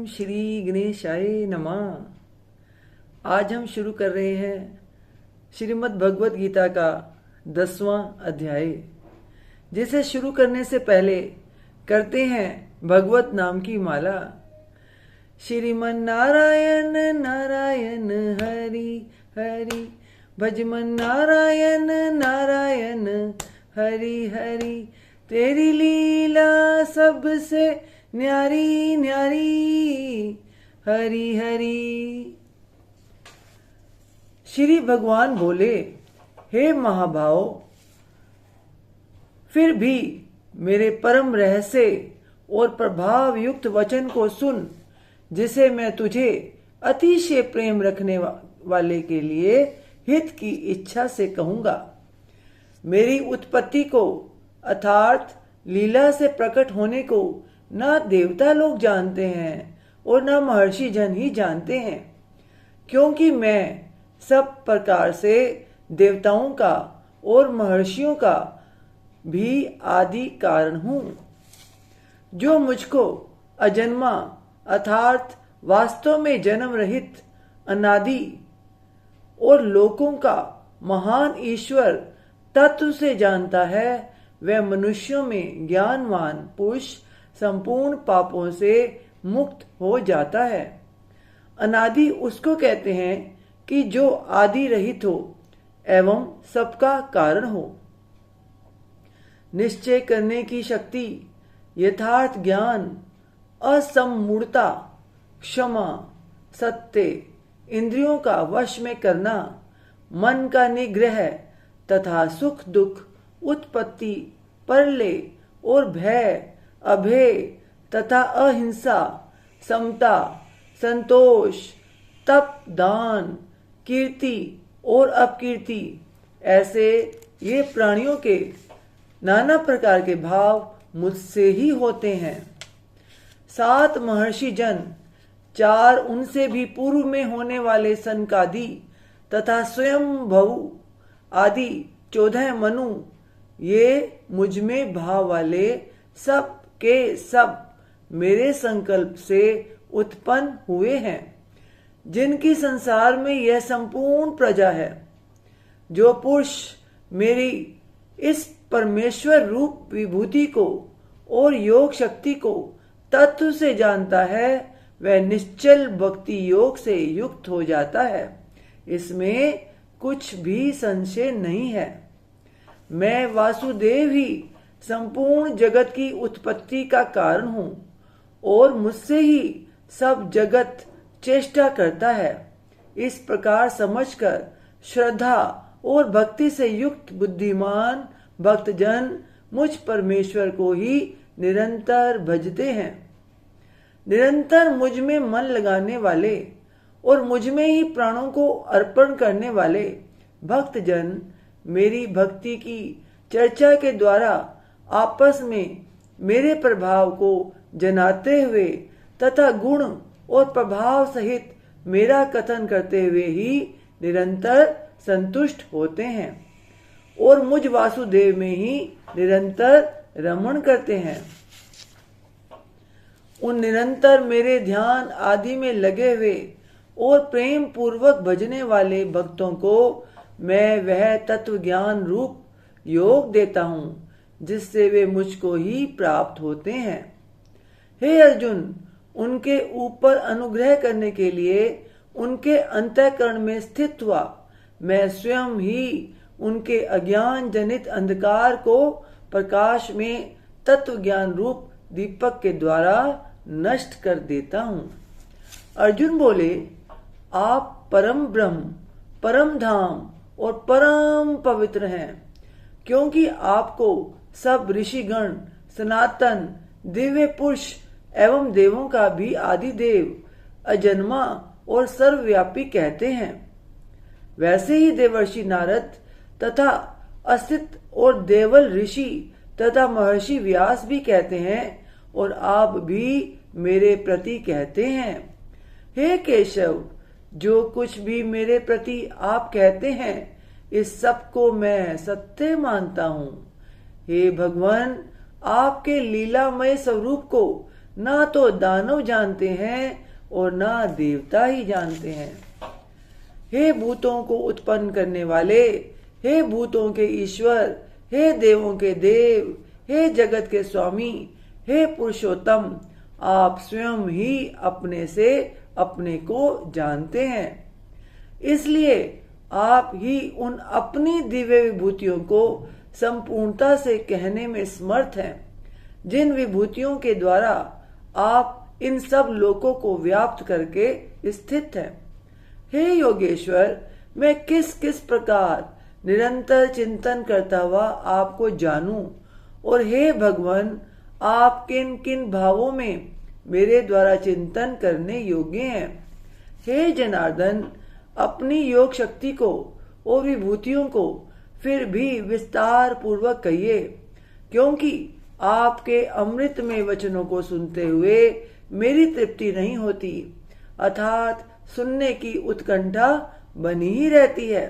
श्री गणेशाय नमः। आज हम शुरू कर रहे हैं श्रीमद् भगवत गीता का 10वां अध्याय, जिसे शुरू करने से पहले करते हैं भगवत नाम की माला। श्रीमन नारायण नारायण हरि हरि, भजमन नारायण नारायण हरि हरि, तेरी लीला सबसे न्यारी न्यारी हरि हरि। श्री भगवान बोले, हे महाभाव, फिर भी मेरे परम रहस्य और प्रभाव युक्त वचन को सुन, जिसे मैं तुझे अतिशय प्रेम रखने वाले के लिए हित की इच्छा से कहूंगा। मेरी उत्पत्ति को अर्थात लीला से प्रकट होने को न देवता लोग जानते हैं और न महर्षि जन ही जानते हैं, क्योंकि मैं सब प्रकार से देवताओं का और महर्षियों का भी आदि कारण हूं। जो मुझको अजन्मा अर्थात वास्तव में जन्म रहित अनादि और लोकों का महान ईश्वर तत्व से जानता है, वह मनुष्यों में ज्ञानवान पुरुष संपूर्ण पापों से मुक्त हो जाता है। अनादि उसको कहते हैं कि जो आदि रहित हो एवं सबका कारण हो। निश्चय करने की शक्ति, यथार्थ ज्ञान, असमूढ़ता, क्षमा, सत्य, इंद्रियों का वश में करना, मन का निग्रह तथा सुख दुख, उत्पत्ति, प्रलय और भय, अभय तथा अहिंसा, समता, संतोष, तप, दान, कीर्ति और अपकीर्ति, ऐसे ये प्राणियों के नाना प्रकार के भाव मुझसे ही होते हैं। 7 महर्षि जन, 4 उनसे भी पूर्व में होने वाले सनकादि तथा स्वयं भव आदि 14 मनु, ये मुझ में भाव वाले सब के सब मेरे संकल्प से उत्पन्न हुए हैं, जिनकी संसार में यह संपूर्ण प्रजा है। जो पुरुष मेरी इस परमेश्वर रूप विभूति को और योग शक्ति को तत्व से जानता है, वह निश्चल भक्ति योग से युक्त हो जाता है। इसमें कुछ भी संशय नहीं है। मैं वासुदेव ही संपूर्ण जगत की उत्पत्ति का कारण हूं और मुझसे ही सब जगत चेष्टा करता है। इस प्रकार समझकर श्रद्धा और भक्ति से युक्त बुद्धिमान भक्तजन मुझ परमेश्वर को ही निरंतर भजते हैं। निरंतर मुझ में मन लगाने वाले और मुझ में ही प्राणों को अर्पण करने वाले भक्तजन मेरी भक्ति की चर्चा के द्वारा आपस में मेरे प्रभाव को जनाते हुए तथा गुण और प्रभाव सहित मेरा कथन करते हुए ही निरंतर संतुष्ट होते हैं और मुझ वासुदेव में ही निरंतर रमण करते हैं। उन निरंतर मेरे ध्यान आदि में लगे हुए और प्रेम पूर्वक भजने वाले भक्तों को मैं वह तत्व ज्ञान रूप योग देता हूं, जिससे वे मुझको ही प्राप्त होते हैं। हे अर्जुन, उनके ऊपर अनुग्रह करने के लिए उनके अंतःकरण में स्थित हुआ मैं स्वयं ही उनके अज्ञान जनित अंधकार को प्रकाश में तत्व ज्ञान रूप दीपक के द्वारा नष्ट कर देता हूं। अर्जुन बोले, आप परम ब्रह्म, परम धाम और परम पवित्र हैं, क्योंकि आपको सब ऋषिगण, सनातन, दिव्य पुरुष एवं देवों का भी आदि देव, अजन्मा और सर्वव्यापी कहते हैं। वैसे ही देवर्षि नारद तथा असित और देवल ऋषि तथा महर्षि व्यास भी कहते हैं और आप भी मेरे प्रति कहते हैं। हे केशव, जो कुछ भी मेरे प्रति आप कहते हैं, इस सब को मैं सत्य मानता हूँ। हे भगवान, आपके लीलामय स्वरूप को ना तो दानव जानते हैं और ना देवता ही जानते हैं। हे भूतों को उत्पन्न करने वाले, हे भूतों के ईश्वर, हे देवों के देव, हे जगत के स्वामी, हे पुरुषोत्तम, आप स्वयं ही अपने से अपने को जानते हैं। इसलिए आप ही उन अपनी दिव्य विभूतियों को संपूर्णता से कहने में समर्थ हैं, जिन विभूतियों के द्वारा आप इन सब लोकों को व्याप्त करके स्थित हैं। हे योगेश्वर, मैं किस किस प्रकार निरंतर चिंतन करता हुआ आपको जानूं, और हे भगवान, आप किन किन भावों में मेरे द्वारा चिंतन करने योग्य हैं। हे जनार्दन, अपनी योग शक्ति को और विभूतियों को फिर भी विस्तार पूर्वक कहिए, क्योंकि आपके अमृतमय वचनों को सुनते हुए मेरी तृप्ति नहीं होती, अर्थात सुनने की उत्कंठा बनी ही रहती है।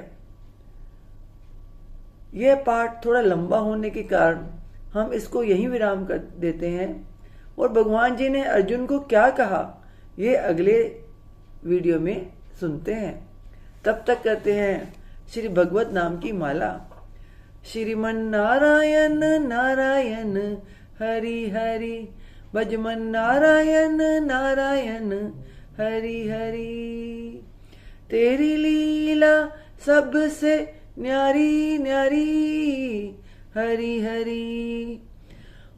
यह पाठ थोड़ा लंबा होने के कारण हम इसको यहीं विराम कर देते हैं, और भगवान जी ने अर्जुन को क्या कहा ये अगले वीडियो में सुनते हैं। तब तक करते हैं श्री भगवत नाम की माला। श्रीमन नारायण नारायण हरि हरि, भजमन नारायण नारायण हरि हरि। तेरी लीला सबसे न्यारी न्यारी हरि हरि।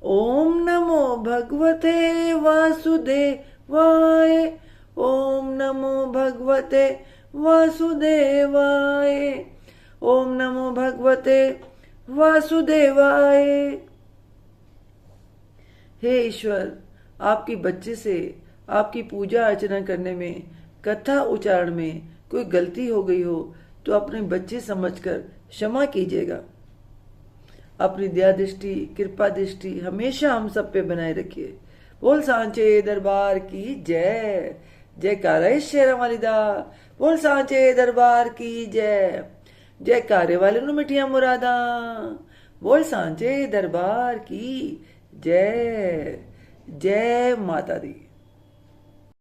ओम नमो भगवते वासुदेवाय, ओम नमो भगवते वासुदेवाय, ओम नमो भगवते वासुदेवाय। हे ईश्वर, आपकी बच्चे से आपकी पूजा अर्चना करने में, कथा उच्चारण में कोई गलती हो गई हो तो अपने बच्चे समझकर क्षमा कीजिएगा। अपनी दया दृष्टि, कृपा दृष्टि हमेशा हम सब पे बनाए रखिए। बोल सांचे दरबार की जय। जयकारा शेरा वाली दा। बोल सांचे दरबार की जय। जयकारे वाले नु मिठिया मुरादा। बोल सांचे दरबार की जय। जय माता दी।